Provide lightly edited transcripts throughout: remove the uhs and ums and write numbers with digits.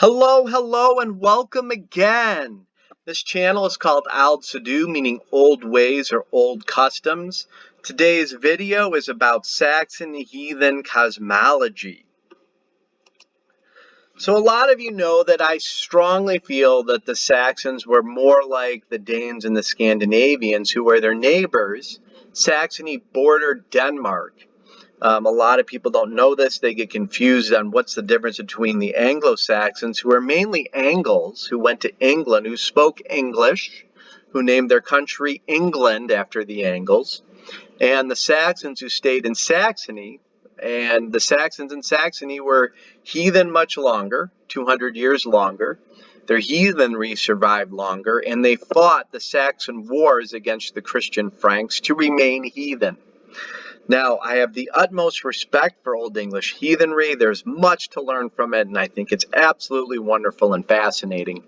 Hello, and welcome again. This channel is called Aldsidu, meaning old ways or old customs. Today's video is about Saxon Heathen cosmology. So a lot of you know that I strongly feel that the Saxons were more like the Danes and the Scandinavians, who were their neighbors. Saxony bordered Denmark. A lot of people don't know this. They get confused on what's the difference between the Anglo-Saxons, who are mainly Angles, who went to England, who spoke English, who named their country England after the Angles, and the Saxons who stayed in Saxony. And the Saxons in Saxony were heathen much longer, 200 years longer. Their heathenry survived longer, and they fought the Saxon wars against the Christian Franks to remain heathen. Now, I have the utmost respect for Old English heathenry. There's much to learn from it, and I think it's absolutely wonderful and fascinating.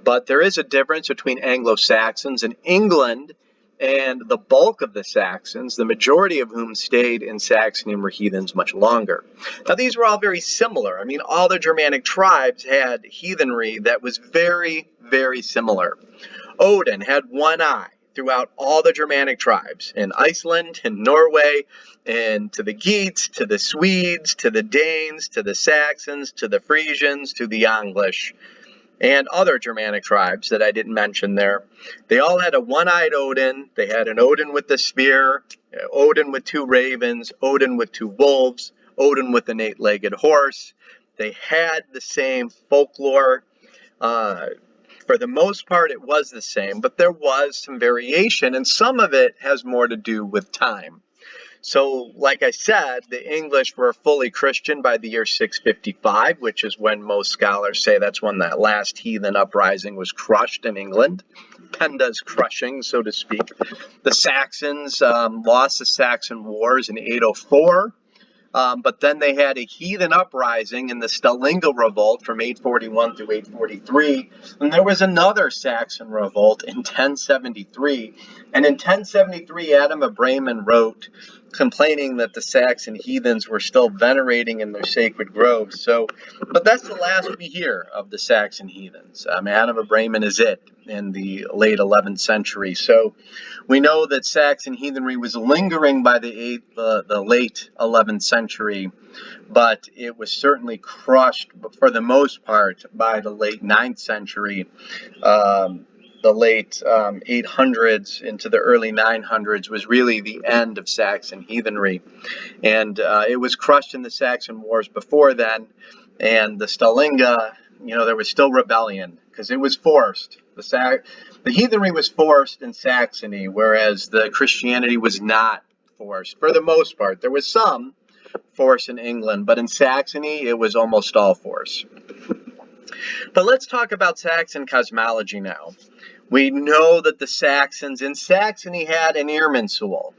But there is a difference between Anglo-Saxons in England and the bulk of the Saxons, the majority of whom stayed in Saxony and were heathens much longer. Now, these were all very similar. I mean, all the Germanic tribes had heathenry that was very, very similar. Odin had one eye throughout all the Germanic tribes in Iceland, in Norway, and to the Geats, to the Swedes, to the Danes, to the Saxons, to the Frisians, to the English, and other Germanic tribes that I didn't mention there. They all had a one-eyed Odin. They had an Odin with the spear, Odin with two ravens, Odin with two wolves, Odin with an eight-legged horse. They had the same folklore. For the most part, it was the same, but there was some variation, and some of it has more to do with time. So, like I said, the English were fully Christian by the year 655, which is when most scholars say that's when that last heathen uprising was crushed in England. Penda's crushing, so to speak. The Saxons lost the Saxon Wars in 804. But then they had a heathen uprising in the Stallinga revolt from 841 through 843. And there was another Saxon revolt in 1073. And in 1073, Adam of Bremen wrote complaining that the Saxon heathens were still venerating in their sacred groves. But that's the last we hear of the Saxon heathens. Adam of Bremen is it in the late 11th century. So we know that Saxon heathenry was lingering by the late 11th century, but it was certainly crushed for the most part by the late 9th century. The late 800s into the early 900s was really the end of Saxon heathenry. And it was crushed in the Saxon Wars before then. And the Stallinga, there was still rebellion because it was forced. The heathenry was forced in Saxony, whereas the Christianity was not forced for the most part. There was some force in England, but in Saxony, it was almost all force. But let's talk about Saxon cosmology now. We know that the Saxons in Saxony had an Irminsul.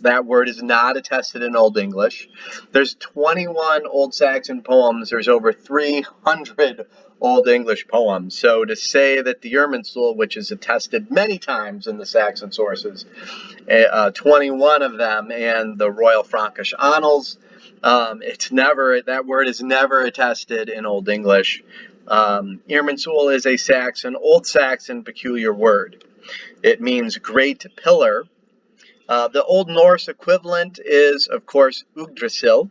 That word is not attested in Old English. There's 21 Old Saxon poems. There's over 300 Old English poems. So to say that the Irminsul, which is attested many times in the Saxon sources, 21 of them, and the Royal Frankish Annals, that word is never attested in Old English. Irminsul is a Old Saxon peculiar word. It means great pillar. The Old Norse equivalent is, of course, Yggdrasil.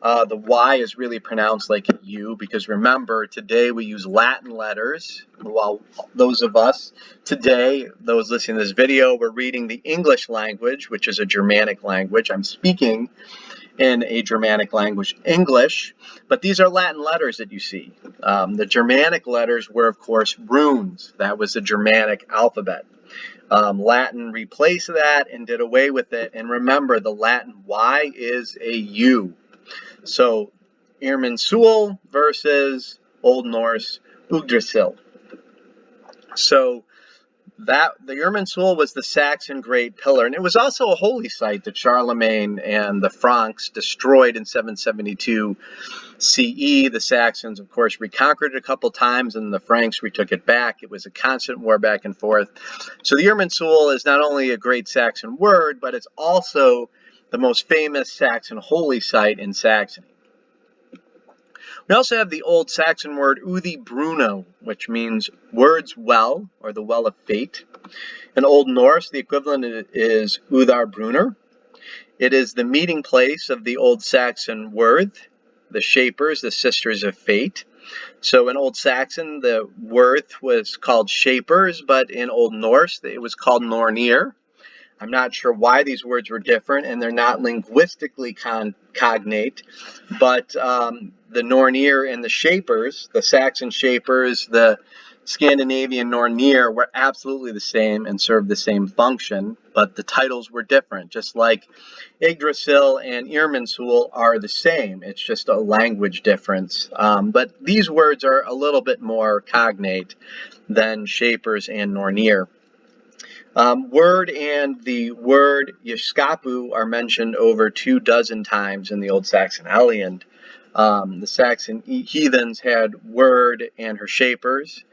The Y is really pronounced like a U because remember, today we use Latin letters. While those of us today, those listening to this video, we're reading the English language, which is a Germanic language. I'm speaking in a Germanic language, English, but these are Latin letters that you see. The Germanic letters were, of course, runes. That was the Germanic alphabet. Latin replaced that and did away with it. And remember, the Latin Y is a U. So, Irminsul versus Old Norse Yggdrasil. So, the Irminsul was the Saxon Great Pillar, and it was also a holy site that Charlemagne and the Franks destroyed in 772 CE. The Saxons, of course, reconquered it a couple times, and the Franks retook it back. It was a constant war back and forth. So the Irminsul is not only a great Saxon word, but it's also the most famous Saxon holy site in Saxony. We also have the Old Saxon word uthi bruno, which means words well, or the well of fate. In Old Norse, the equivalent is Udar Brunner. It is the meeting place of the Old Saxon Worth, the Shapers, the Sisters of Fate. So in Old Saxon, the Worth was called Shapers, but in Old Norse, it was called Nornir. I'm not sure why these words were different, and they're not linguistically cognate, but the Nornir and the Shapers, the Saxon Shapers, the Scandinavian Nornir were absolutely the same and served the same function, but the titles were different, just like Yggdrasil and Irminsul are the same. It's just a language difference. But these words are a little bit more cognate than Shapers and Nornir. Word and the word Yskapu are mentioned over 24 times in the Old Saxon Heliand. The Saxon Heathens had Word and her Shapers.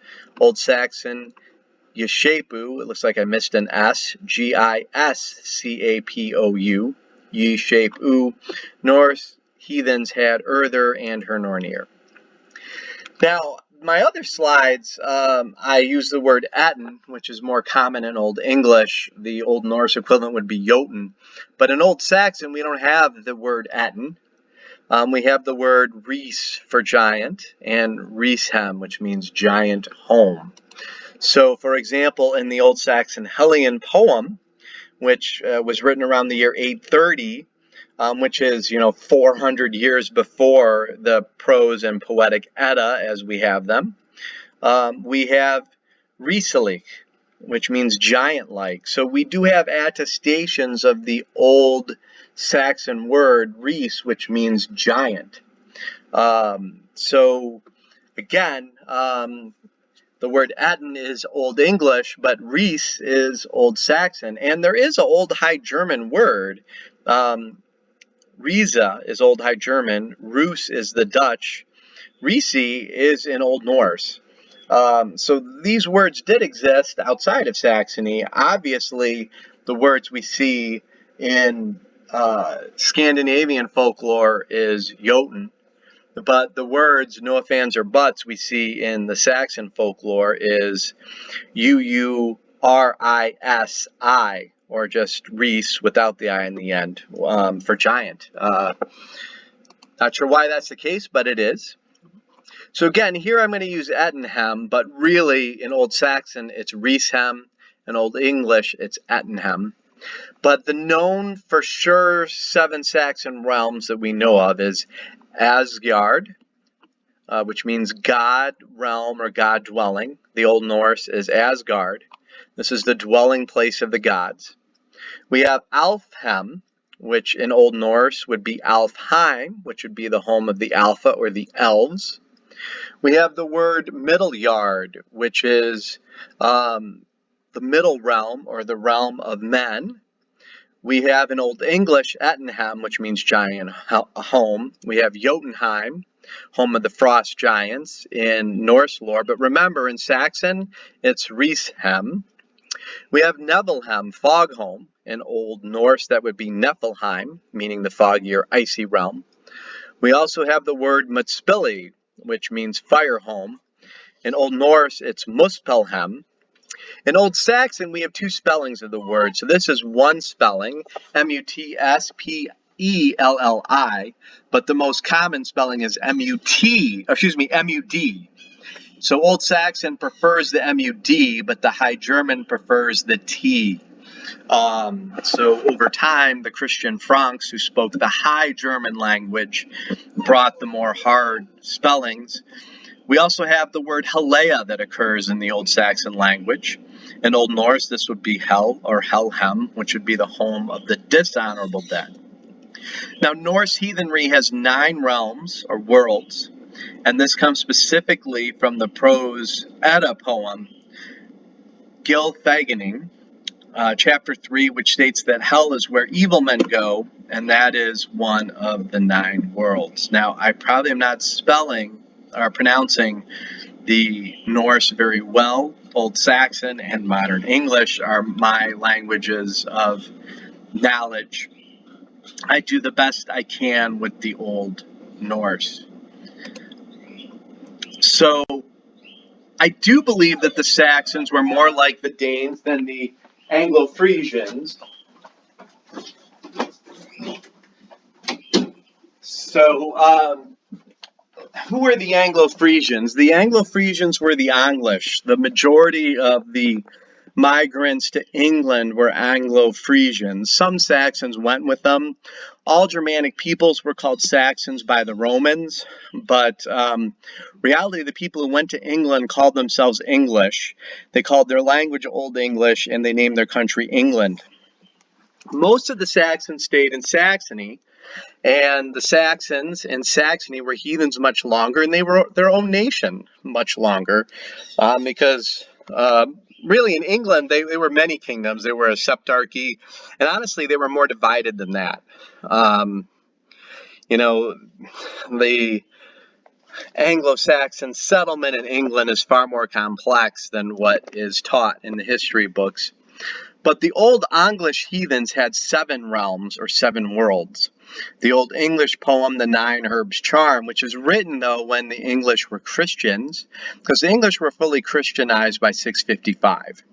Old Saxon Yeshapu, it looks like I missed an S, Giscapou, Yeshapu. Norse Heathens had Erther and her Nornir. Now, my other slides, I use the word etten, which is more common in Old English. The Old Norse equivalent would be Jotun. But in Old Saxon, we don't have the word etten. We have the word ris for giant and rishem, which means giant home. So, for example, in the Old Saxon Helian poem, which was written around the year 830, which is, 400 years before the prose and poetic Edda as we have them. We have Risalik, which means giant-like. So we do have attestations of the Old Saxon word ris, which means giant. So again, the word etten is Old English, but ris is Old Saxon. And there is an Old High German word. Riza is Old High German. Rus is the Dutch. Risi is in Old Norse. So these words did exist outside of Saxony. Obviously, the words we see in Scandinavian folklore is Jotun. But the words no ifs, ands, or buts we see in the Saxon folklore is Urisi, or just Reese without the I in the end, for giant. Not sure why that's the case, but it is. So again, here I'm going to use Ettenhem, but really in Old Saxon it's Rieshem, in Old English it's Ettenhem. But the known for sure 7 Saxon realms that we know of is Asgard, which means God realm or God dwelling. The Old Norse is Asgard. This is the dwelling place of the gods. We have Alfheim, which in Old Norse would be Alfheim, which would be the home of the Alpha or the elves. We have the word Middleyard, which is the middle realm or the realm of men. We have in Old English Ettenhem, which means giant home. We have Jotunheim, home of the frost giants in Norse lore. But remember, in Saxon, it's Rieshem. We have Nevelhem, fog home. In Old Norse, that would be Niflheim, meaning the foggy or icy realm. We also have the word Mutspili, which means fire home. In Old Norse, it's Muspelhem. In Old Saxon, we have 2 spellings of the word. So this is one spelling, Mutspelli, but the most common spelling is Mud. So Old Saxon prefers the Mud, but the High German prefers the T. So over time, the Christian Franks who spoke the High German language brought the more hard spellings. We also have the word Helea that occurs in the Old Saxon language. In Old Norse, this would be Hel or Helhem, which would be the home of the dishonorable dead. Now, Norse Heathenry has 9 realms or worlds, and this comes specifically from the prose Edda poem, Gylfaginning, chapter 3, which states that hell is where evil men go, and that is one of the 9 worlds. Now, I probably am not spelling or pronouncing the Norse very well. Old Saxon and Modern English are my languages of knowledge. I do the best I can with the Old Norse. So I do believe that the Saxons were more like the Danes than the Anglo-Frisians. So, who were the Anglo-Frisians? The Anglo-Frisians were the English. The majority of the migrants to England were Anglo-Frisians. Some Saxons went with them. All Germanic peoples were called Saxons by the Romans, but reality, the people who went to England called themselves English. They called their language Old English, and they named their country England. Most of the Saxons stayed in Saxony, and the Saxons in Saxony were heathens much longer, and they were their own nation much longer, because really in England they were many kingdoms. They were a septarchy, and honestly they were more divided than that. You know, the Anglo-Saxon settlement in England is far more complex than what is taught in the history books. But the Old English heathens had 7 realms or 7 worlds. The Old English poem, The Nine Herbs Charm, which is written, though, when the English were Christians, because the English were fully Christianized by 655.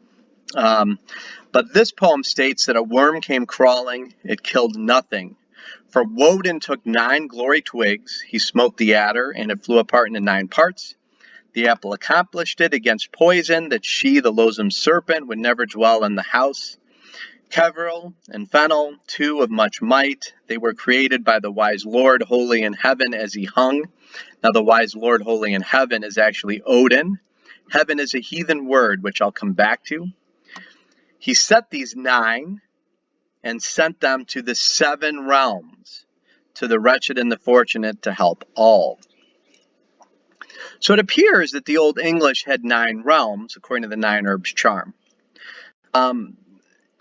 But this poem states that a worm came crawling, it killed nothing. For Woden took 9 glory twigs, he smote the adder, and it flew apart into 9 parts. The apple accomplished it against poison, that she, the loathsome serpent, would never dwell in the house. Keveril and Fennel, 2 of much might, they were created by the wise Lord holy in heaven as he hung. Now the wise Lord holy in heaven is actually Odin. Heaven is a heathen word, which I'll come back to. He set these 9 and sent them to the 7 realms, to the wretched and the fortunate, to help all. So it appears that the Old English had 9 realms, according to the Nine Herbs Charm.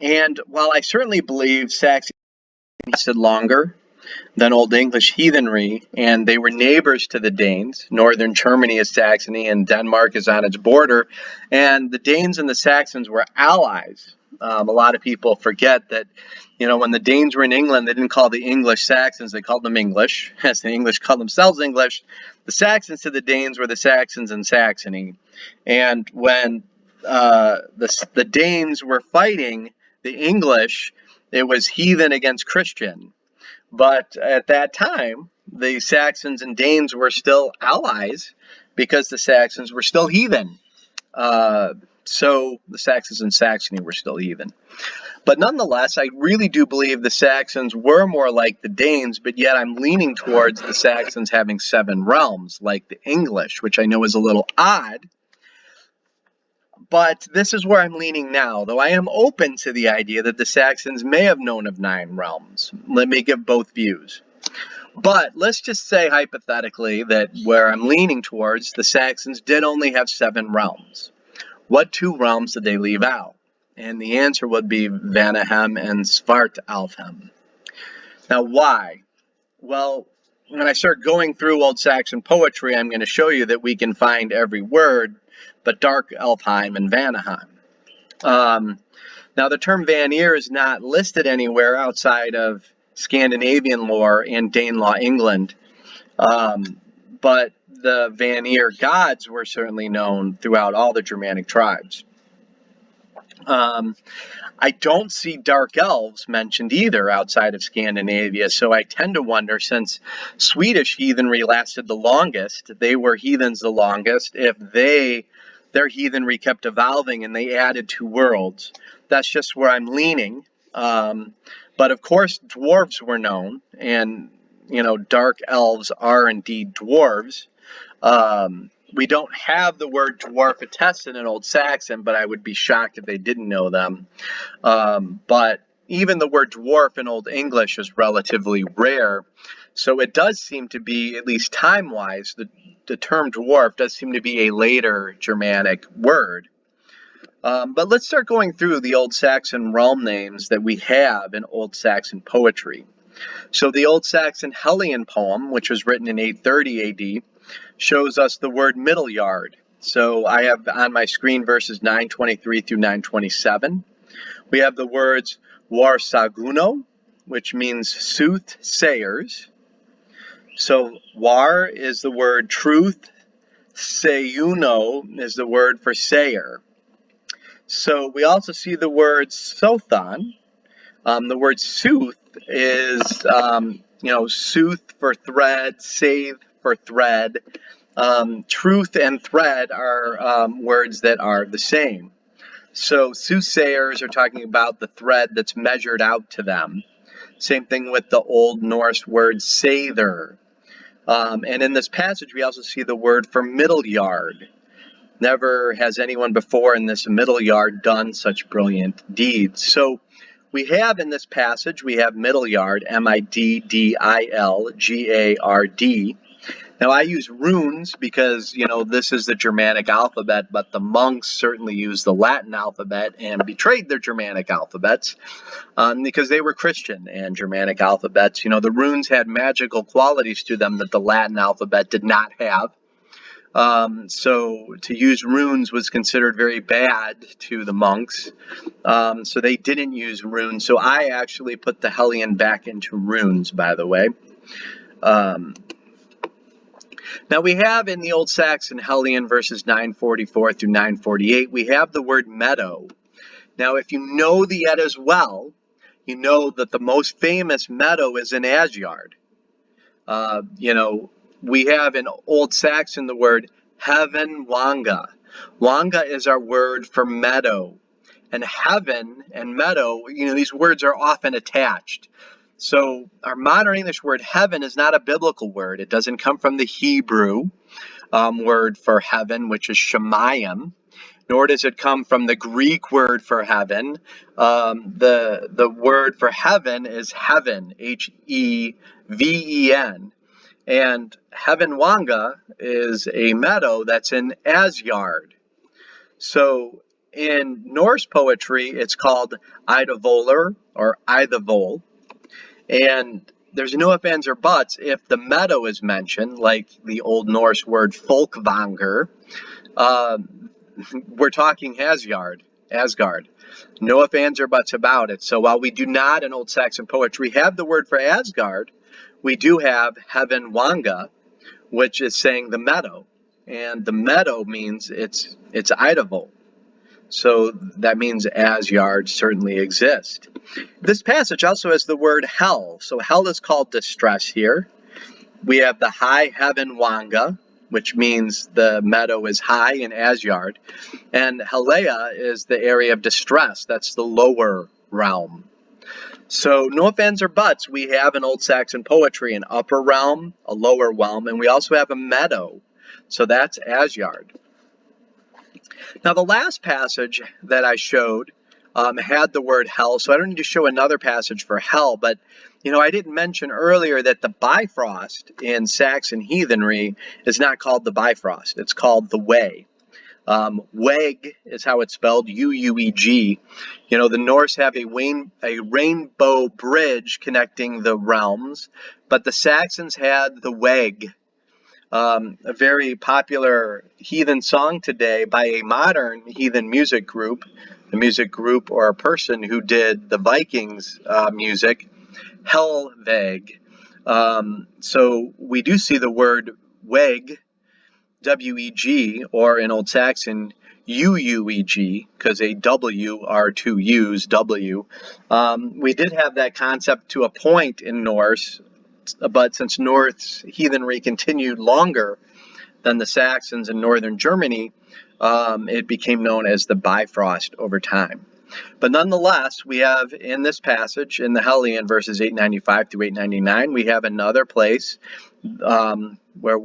And while I certainly believe Saxon lasted longer than Old English Heathenry, and they were neighbors to the Danes. Northern Germany is Saxony, and Denmark is on its border. And the Danes and the Saxons were allies. A lot of people forget that, when the Danes were in England, they didn't call the English Saxons, they called them English, as the English called themselves English. The Saxons to the Danes were the Saxons in Saxony. And when the Danes were fighting the English, it was heathen against Christian. But at that time, the Saxons and Danes were still allies because the Saxons were still heathen. So the Saxons in Saxony were still heathen. But nonetheless, I really do believe the Saxons were more like the Danes, but yet I'm leaning towards the Saxons having 7 realms, like the English, which I know is a little odd. But this is where I'm leaning now, though I am open to the idea that the Saxons may have known of 9 realms. Let me give both views. But let's just say hypothetically that where I'm leaning towards, the Saxons did only have 7 realms. What 2 realms did they leave out? And the answer would be Vanahem and Svartalfheim. Now why? Well, when I start going through Old Saxon poetry, I'm going to show you that we can find every word but Dark Elfheim and Vanaheim. Now the term Vanir is not listed anywhere outside of Scandinavian lore and Danelaw, England. But the Vanir gods were certainly known throughout all the Germanic tribes. I don't see dark elves mentioned either outside of Scandinavia, so I tend to wonder, since Swedish heathenry lasted the longest, they were heathens the longest, if their heathenry kept evolving and they added 2 worlds. That's just where I'm leaning. But of course, dwarves were known, and dark elves are indeed dwarves. We don't have the word dwarf attested in Old Saxon, but I would be shocked if they didn't know them. But even the word dwarf in Old English is relatively rare. So it does seem to be, at least time-wise, the term dwarf does seem to be a later Germanic word. But let's start going through the Old Saxon realm names that we have in Old Saxon poetry. So the Old Saxon Hellion poem, which was written in 830 AD, shows us the word middle yard. So I have on my screen verses 923 through 927. We have the words Warsaguno, which means soothsayers. So war is the word truth, Sayuno is the word for sayer. So we also see the word sothon. The word sooth is, sooth for thread, save for thread. Truth and thread are words that are the same. So soothsayers are talking about the thread that's measured out to them. Same thing with the Old Norse word sather. And in this passage, we also see the word for middle yard. Never has anyone before in this middle yard done such brilliant deeds. So we have in this passage, we have middle yard, Middilgard. Now I use runes because, this is the Germanic alphabet, but the monks certainly used the Latin alphabet and betrayed their Germanic alphabets because they were Christian and Germanic alphabets. The runes had magical qualities to them that the Latin alphabet did not have. So to use runes was considered very bad to the monks. So they didn't use runes. So I actually put the Hellion back into runes, by the way. Now we have in the Old Saxon Hellion verses 944 through 948, we have the word meadow. Now if you know the Eddas well, you know that the most famous meadow is in Asgard. We have in Old Saxon the word heaven wanga. Wanga is our word for meadow. And heaven and meadow, these words are often attached. So our modern English word heaven is not a biblical word. It doesn't come from the Hebrew word for heaven, which is shemayim, nor does it come from the Greek word for heaven. The word for heaven is heaven, Heven. And heaven wanga is a meadow that's in Asgard. So in Norse poetry, it's called Idavolur or Idavol. And there's no ifs, ands, or buts if the meadow is mentioned, like the Old Norse word folkvanger. We're talking Asgard. No ifs, ands, or buts about it. So while we do not in Old Saxon poetry have the word for Asgard, we do have heaven wanga, which is saying the meadow. And the meadow means it's Idavol. So that means Asgard certainly exists. This passage also has the word hell. So hell is called distress here. We have the high heaven wanga, which means the meadow is high in Asgard. And Helea is the area of distress. That's the lower realm. So no ifs, ands, or buts. We have in Old Saxon poetry an upper realm, a lower realm, and we also have a meadow. So that's Asgard. Now the last passage that I showed had the word hell, so I don't need to show another passage for hell, but I didn't mention earlier that the Bifrost in Saxon Heathenry is not called the Bifrost, it's called the Way. Weg is how it's spelled, Uueg. The Norse have a rainbow bridge connecting the realms, but the Saxons had the Weg. A very popular heathen song today by a modern heathen music group, the music group or a person who did the Vikings music, Helveg. So we do see the word weg, W-E-G, or in Old Saxon, U-U-E-G, because a W are two U's, W. We did have that concept to a point in Norse, but since Norse heathenry continued longer than the Saxons in northern Germany, it became known as the Bifrost over time. But nonetheless, we have in this passage, in the Hellion, verses 895 through 899, we have another place where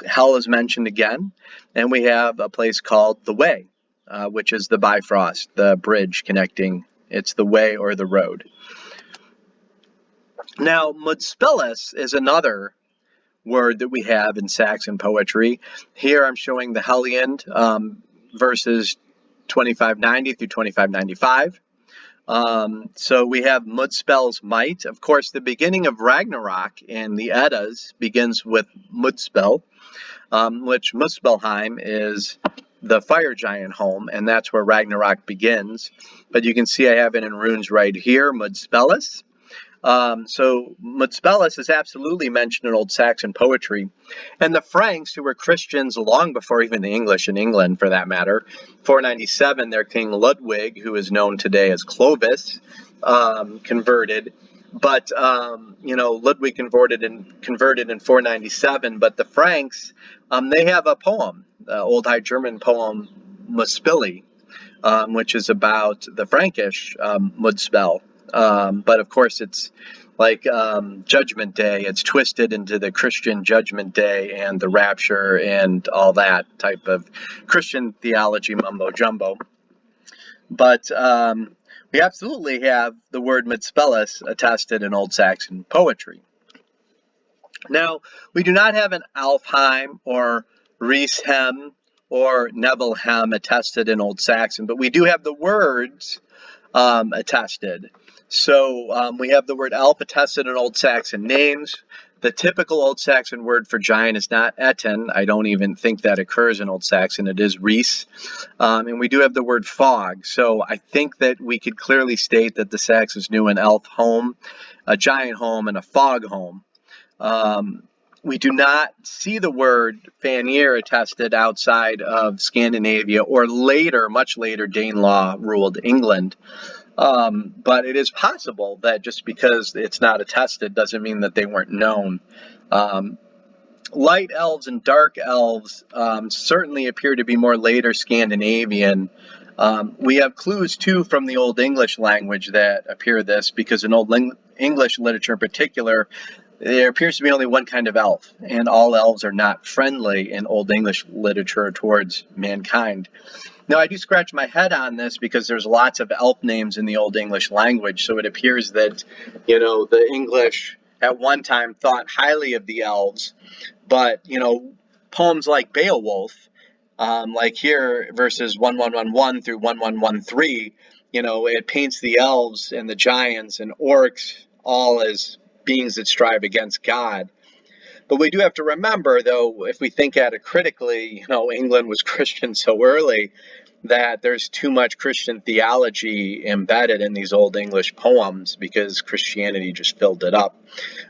hell is mentioned again, and we have a place called the Way, which is the Bifrost, the bridge connecting. It's the way or the road. Now, mudspillis is another word that we have in Saxon poetry. Here I'm showing the Hellion, verses 2590 through 2595. So we have mudspell's might. Of course, the beginning of Ragnarok in the Eddas begins with mudspell, which Muspelheim is the fire giant home, and that's where Ragnarok begins. But you can see I have it in runes right here, mudspellis. So Muspelus is absolutely mentioned in Old Saxon poetry. And the Franks, who were Christians long before even the English in England, for that matter, 497, their king Ludwig, who is known today as Clovis, converted. But, Ludwig converted in 497. But the Franks, they have a poem, the Old High German poem Muspili, which is about the Frankish Mudspell. But of course, it's like Judgment Day. It's twisted into the Christian Judgment Day and the rapture and all that type of Christian theology mumbo jumbo. But we absolutely have the word Mudspellus attested in Old Saxon poetry. Now, we do not have an Alfheim or Rieshem or Nebelhem attested in Old Saxon, but we do have the words attested. So we have the word elf attested in Old Saxon names. The typical Old Saxon word for giant is not etten. I don't even think that occurs in Old Saxon. It is ries. And we do have the word fog. So I think that we could clearly state that the Saxons knew an elf home, a giant home, and a fog home. We do not see the word Vanir attested outside of Scandinavia or later, much later, Danelaw ruled England. But it is possible that just because it's not attested doesn't mean that they weren't known. Light elves and dark elves certainly appear to be more later Scandinavian. We have clues, too, from the Old English language that appear this, because in Old English literature in particular, there appears to be only one kind of elf, and all elves are not friendly in Old English literature towards mankind. Now, I do scratch my head on this because there's lots of elf names in the Old English language, so it appears that, the English at one time thought highly of the elves, but, poems like Beowulf, like here, verses 1111 through 1113, it paints the elves and the giants and orcs all as beings that strive against God. But we do have to remember, though, if we think at it critically, England was Christian so early that there's too much Christian theology embedded in these Old English poems because Christianity just filled it up.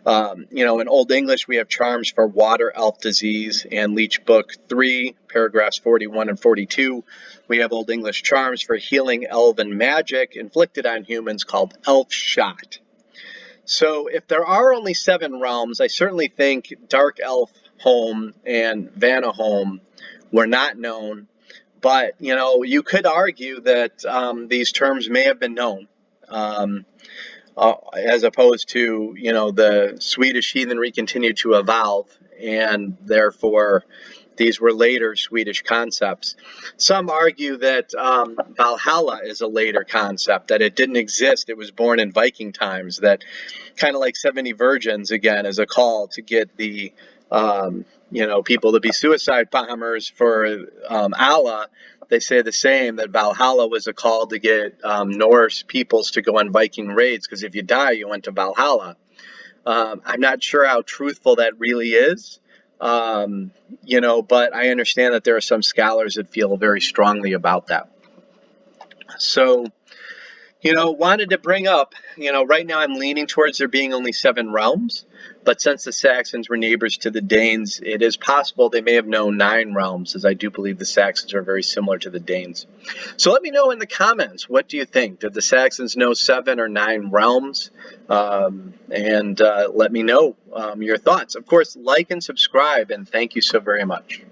In Old English, we have charms for water elf disease, and Leech Book 3, paragraphs 41 and 42. We have Old English charms for healing elven magic inflicted on humans called elf shot. So if there are only 7 realms, I certainly think Dark Elf Home and Vanaholm were not known. But, you could argue that these terms may have been known, as opposed to, the Swedish heathenry continued to evolve, and therefore these were later Swedish concepts. Some argue that Valhalla is a later concept, that it didn't exist, it was born in Viking times, that kind of like 70 Virgins, again, is a call to get the, people to be suicide bombers for Allah. They say the same, that Valhalla was a call to get Norse peoples to go on Viking raids, because if you die, you went to Valhalla. I'm not sure how truthful that really is, but I understand that there are some scholars that feel very strongly about that. So, wanted to bring up, right now I'm leaning towards there being only 7 realms, but since the Saxons were neighbors to the Danes, it is possible they may have known 9 realms, as I do believe the Saxons are very similar to the Danes. So let me know in the comments, what do you think? Did the Saxons know 7 or 9 realms? And let me know your thoughts. Of course, like and subscribe, and thank you so very much.